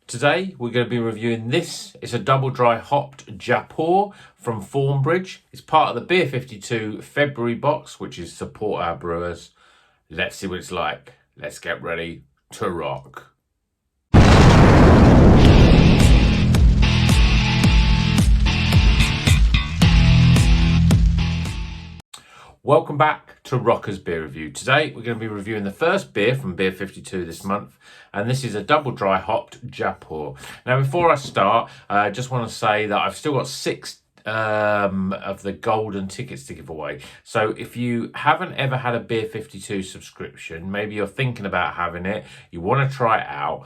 Today we're going to be reviewing this. It's a double dry hopped Jaipur from Thornbridge. It's part of the Beer52 February box, which is support our brewers. Let's see what it's like. Let's get ready to rock. Welcome back to Rocker's Beer Review. Today we're going to be reviewing the first beer from Beer52 this month, and this is a double dry hopped Jaipur. Now before I start, I just want to say that I've still got 6 of the golden tickets to give away. So if you haven't ever had a Beer52 subscription, maybe you're thinking about having it, you want to try it out,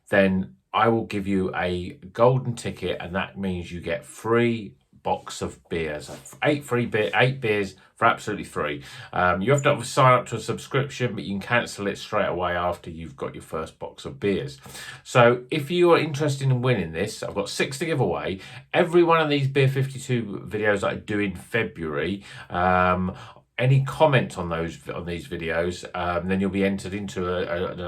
then I will give you a golden ticket, and that means you get free box of beers, 8 beers for absolutely free. You have to sign up to a subscription, but you can cancel it straight away after you've got your first box of beers. So if you are interested in winning this, I've got 6 to give away. Every one of these Beer52 videos that I do in February, any comment on these videos, then you'll be entered into and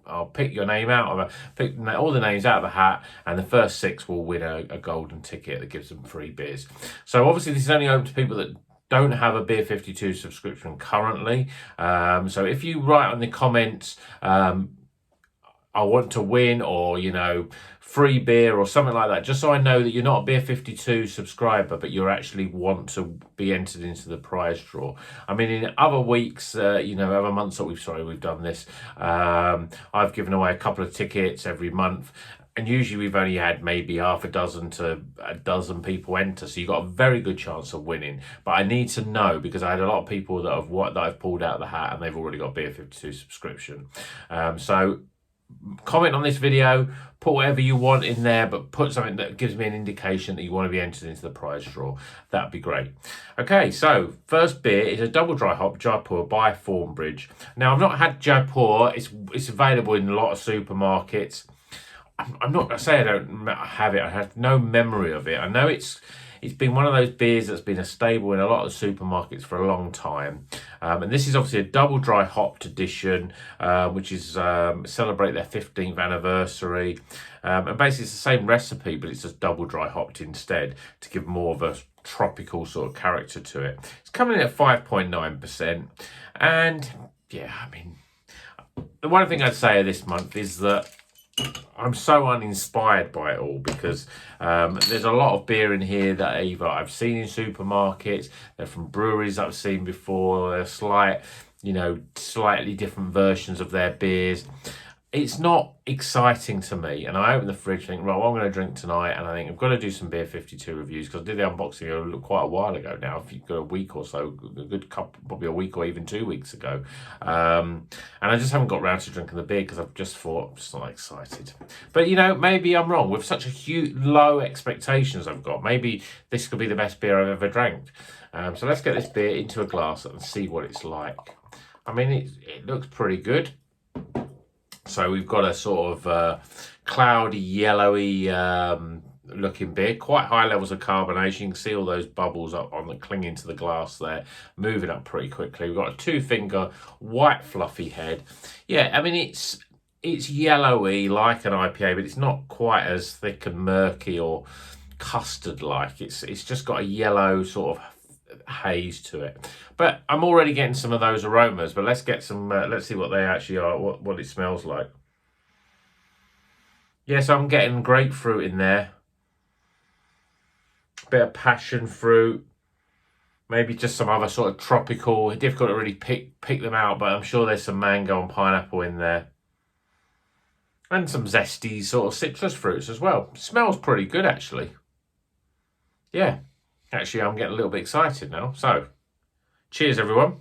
I'll pick your name out, pick all the names out of the hat, and the first 6 will win a golden ticket that gives them free beers. So obviously this is only open to people that don't have a Beer52 subscription currently. So if you write on the comments, I want to win, or free beer or something like that, just so I know that you're not a Beer52 subscriber, but you actually want to be entered into the prize draw. I mean, in other weeks, other months that we've done this, I've given away a couple of tickets every month, and usually we've only had maybe half a dozen to a dozen people enter, so you've got a very good chance of winning. But I need to know, because I had a lot of people that I've pulled out of the hat and they've already got Beer52 subscription. So comment on this video, put whatever you want in there, but put something that gives me an indication that you want to be entered into the prize draw. That'd be great. Okay, so first beer is a double dry hop Jaipur by Thornbridge. Now I've not had Jaipur. It's available in a lot of supermarkets. I'm not going to say I don't have it. I have no memory of it. I know it's been one of those beers that's been a staple in a lot of supermarkets for a long time. And this is obviously a double dry hopped edition, which is celebrate their 15th anniversary. And basically it's the same recipe, but it's just double dry hopped instead to give more of a tropical sort of character to it. It's coming in at 5.9%. And yeah, I mean, the one thing I'd say this month is that I'm so uninspired by it all, because there's a lot of beer in here that either I've seen in supermarkets, they're from breweries I've seen before, they're slightly different versions of their beers. It's not exciting to me, and I open the fridge and think, right, what I'm going to drink tonight, and I think I've got to do some Beer52 reviews, because I did the unboxing quite a while ago now, if you've got a week or so, a good couple, probably a week or even 2 weeks ago, and I just haven't got round to drinking the beer because I've just thought, I'm just not excited. But maybe I'm wrong. With such a huge low expectations I've got, maybe this could be the best beer I've ever drank. So let's get this beer into a glass and see what it's like. I mean, it looks pretty good. So we've got a sort of cloudy, yellowy looking beer. Quite high levels of carbonation. You can see all those bubbles up on the clinging to the glass there, moving up pretty quickly. We've got a 2-finger white fluffy head. Yeah, I mean it's yellowy like an IPA, but it's not quite as thick and murky or custard-like. It's just got a yellow sort of haze to it, but I'm already getting some of those aromas. But let's get some let's see what they actually are, what it smells like. Yes, I'm getting grapefruit in there, a bit of passion fruit, maybe just some other sort of tropical. Difficult to really pick them out, but I'm sure there's some mango and pineapple in there, and some zesty sort of citrus fruits as well. Smells pretty good actually. Yeah, actually, I'm getting a little bit excited now. So, cheers, everyone.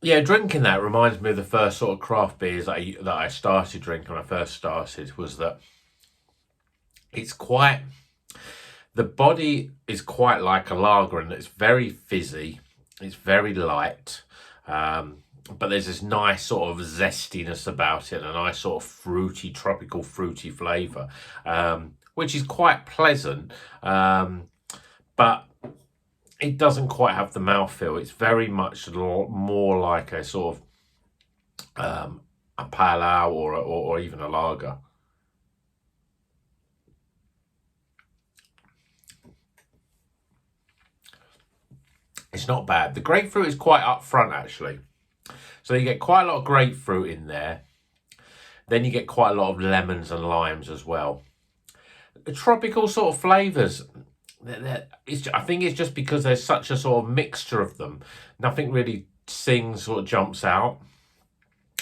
Yeah, drinking that reminds me of the first sort of craft beers that I started drinking when I first started, was that it's quite, the body is quite like a lager, and it's very fizzy, it's very light, but there's this nice sort of zestiness about it, and a nice sort of fruity, tropical fruity flavour, which is quite pleasant, but it doesn't quite have the mouthfeel. It's very much more like a sort of a pale ale or even a lager. It's not bad. The grapefruit is quite upfront, actually. So you get quite a lot of grapefruit in there. Then you get quite a lot of lemons and limes as well. The tropical sort of flavours, I think it's just because there's such a sort of mixture of them. Nothing really jumps out.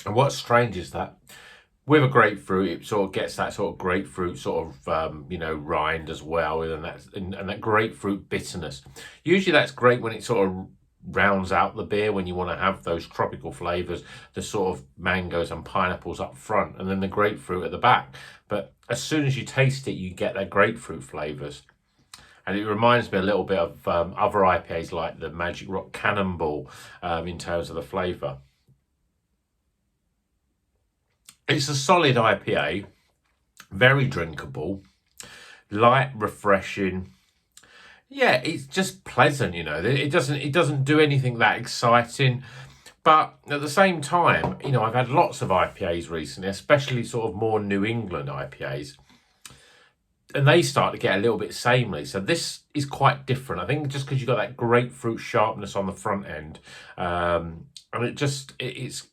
And what's strange is that with a grapefruit, it sort of gets that sort of grapefruit sort of, rind as well. And that grapefruit bitterness. Usually that's great when it sort of rounds out the beer, when you want to have those tropical flavours, the sort of mangoes and pineapples up front and then the grapefruit at the back. But as soon as you taste it, you get that grapefruit flavours. And it reminds me a little bit of other IPAs like the Magic Rock Cannonball in terms of the flavour. It's a solid IPA, very drinkable, light, refreshing. Yeah, it's just pleasant, It doesn't do anything that exciting. But at the same time, I've had lots of IPAs recently, especially sort of more New England IPAs. And they start to get a little bit samey. So this is quite different. I think just because you've got that grapefruit sharpness on the front end. And it's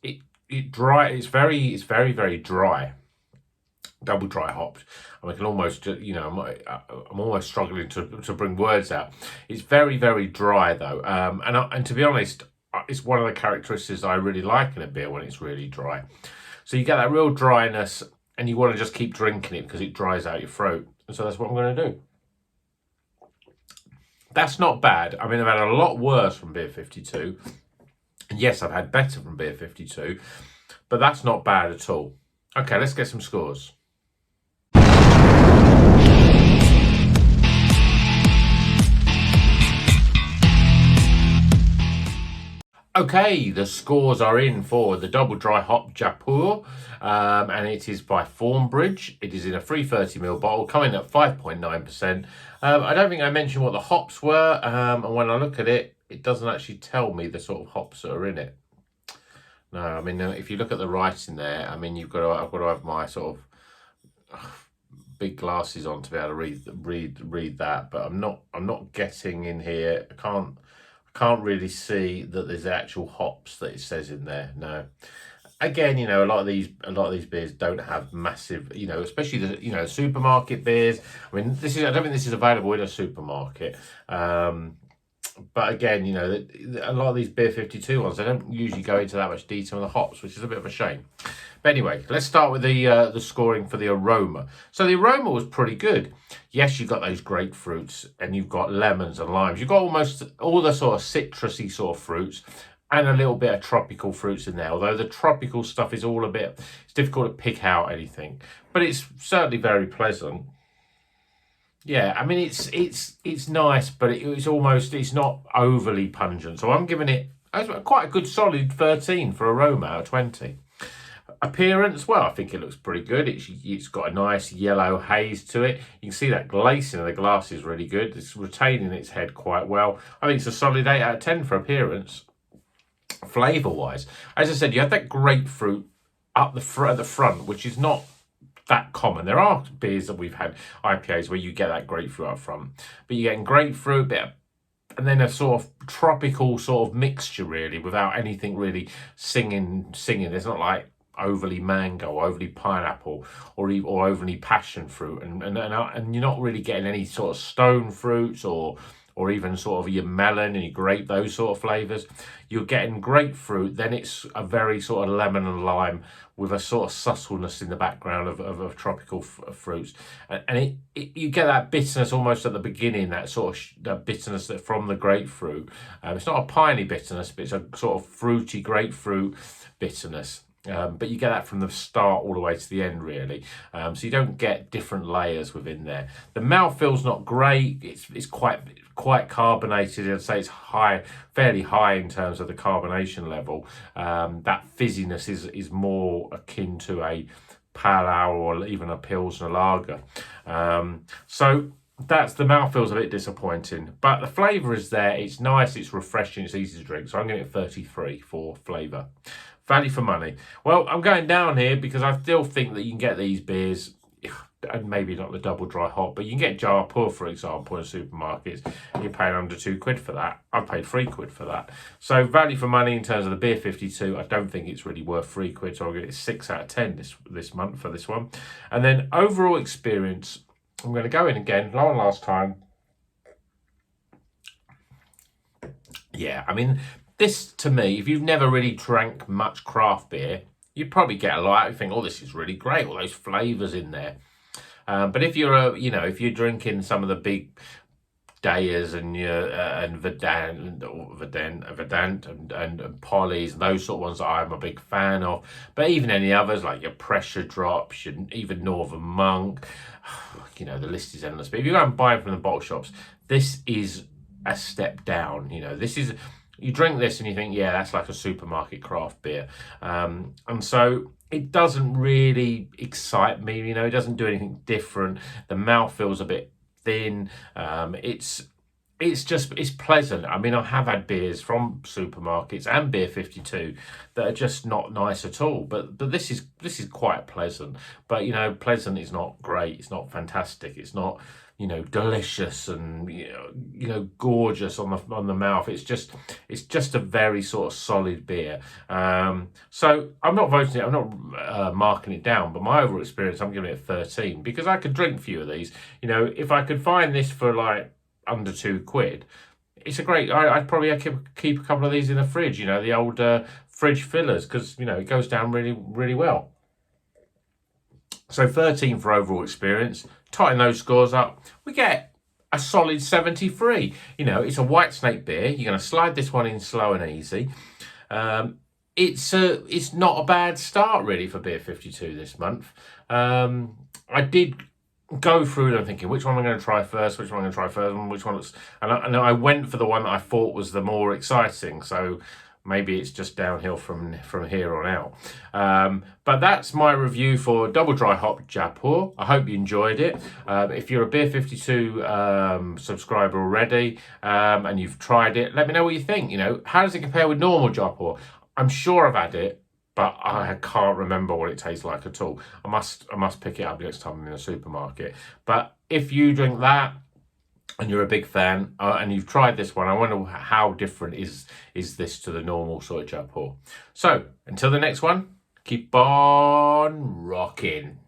dry. It's very, very dry. Double dry hopped. I can almost, I'm almost struggling to bring words out. It's very, very dry though. And to be honest, it's one of the characteristics I really like in a beer when it's really dry. So you get that real dryness and you want to just keep drinking it because it dries out your throat. And so that's what I'm going to do. That's not bad. I mean, I've had a lot worse from Beer52. And yes, I've had better from Beer52. But that's not bad at all. Okay, let's get some scores. Okay, the scores are in for the Double Dry Hop Jaipur, and it is by Thornbridge. It is in a 330ml bottle, coming at 5.9%. I don't think I mentioned what the hops were, and when I look at it, it doesn't actually tell me the sort of hops that are in it. No, I mean, if you look at the writing there, I mean, I've got to have my sort of big glasses on to be able to read that, but I'm not getting in here. I can't really see that there's actual hops that it says in there. No. Again, a lot of these beers don't have massive, especially the supermarket beers. I mean, I don't think this is available in a supermarket. But again, a lot of these Beer52 ones, they don't usually go into that much detail on the hops, which is a bit of a shame. But anyway, let's start with the scoring for the aroma. So the aroma was pretty good. Yes, you've got those grapefruits and you've got lemons and limes. You've got almost all the sort of citrusy sort of fruits and a little bit of tropical fruits in there. Although the tropical stuff is it's difficult to pick out anything. But it's certainly very pleasant. Yeah, I mean, it's nice, but it's not overly pungent. So I'm giving it quite a good solid 13 for aroma out of 20. Appearance, well, I think it looks pretty good. It's got a nice yellow haze to it. You can see that glazing of the glass is really good. It's retaining its head quite well. I think it's a solid 8 out of 10 for appearance. Flavour-wise, as I said, you have that grapefruit at the front, which is not that common. There are beers that we've had, IPAs, where you get that grapefruit up front. But you're getting grapefruit, and then a sort of tropical sort of mixture, really, without anything really singing. There's not like overly mango, overly pineapple, or overly passion fruit, and you're not really getting any sort of stone fruits or even sort of your melon and your grape, those sort of flavours. You're getting grapefruit, then it's a very sort of lemon and lime with a sort of subtleness in the background of tropical fruits. And you get that bitterness almost at the beginning, that sort of that bitterness that from the grapefruit. It's not a piney bitterness, but it's a sort of fruity grapefruit bitterness. But you get that from the start all the way to the end, really. So you don't get different layers within there. The mouthfeel's not great. It's quite carbonated. I'd say it's fairly high in terms of the carbonation level. That fizziness is more akin to a pale ale or even a pilsner lager. So that's the mouthfeel's a bit disappointing, but the flavour is there. It's nice, it's refreshing, it's easy to drink. So I'm going to get 33 for flavour. Value for money. Well, I'm going down here because I still think that you can get these beers, and maybe not the double dry hop, but you can get Jaipur, for example, in supermarkets. You're paying under £2 for that. I've paid £3 for that. So value for money in terms of the Beer 52, I don't think it's really worth £3. So I'll give it 6 out of 10 this month for this one. And then overall experience, I'm going to go in again, last time. Yeah, I mean, this to me, if you've never really drank much craft beer, you'd probably get a lot. You think, oh, this is really great, all those flavours in there. But if you're if you're drinking some of the big Dayers and Verdant and Polly's, those sort of ones that I'm a big fan of, but even any others like your Pressure Drops, even Northern Monk, the list is endless. But if you go and buy them from the bottle shops, this is a step down. This is, you drink this and you think, yeah, that's like a supermarket craft beer, and so it doesn't really excite me. It doesn't do anything different. The mouth feels a bit thin. It's pleasant. I mean, I have had beers from supermarkets and Beer 52 that are just not nice at all. But this is quite pleasant. But pleasant is not great. It's not fantastic. It's not delicious and gorgeous on the mouth. It's just a very sort of solid beer. So I'm not voting it. I'm not marking it down. But my overall experience, I'm giving it a 13 because I could drink a few of these. If I could find this for like under £2, it's a great. I'd probably keep a couple of these in the fridge. The old fridge fillers, because it goes down really, really well. So 13 for overall experience. Tighten those scores up, we get a solid 73. It's a White Snake beer. You're going to slide this one in slow and easy. It's not a bad start really for Beer 52 this month. I did go through them thinking, which one am I going to try first, which one I'm going to try first, and which one and I went for the one that I thought was the more exciting. So maybe it's just downhill from here on out. But that's my review for Double Dry Hop Jaipur. I hope you enjoyed it. If you're a Beer 52 subscriber already and you've tried it, let me know what you think. How does it compare with normal Jaipur? I'm sure I've had it, but I can't remember what it tastes like at all. I must pick it up next time I'm in a supermarket. But if you drink that, and you're a big fan, and you've tried this one, I wonder how different is this to the normal sort of Jaipur. So, until the next one, keep on rocking.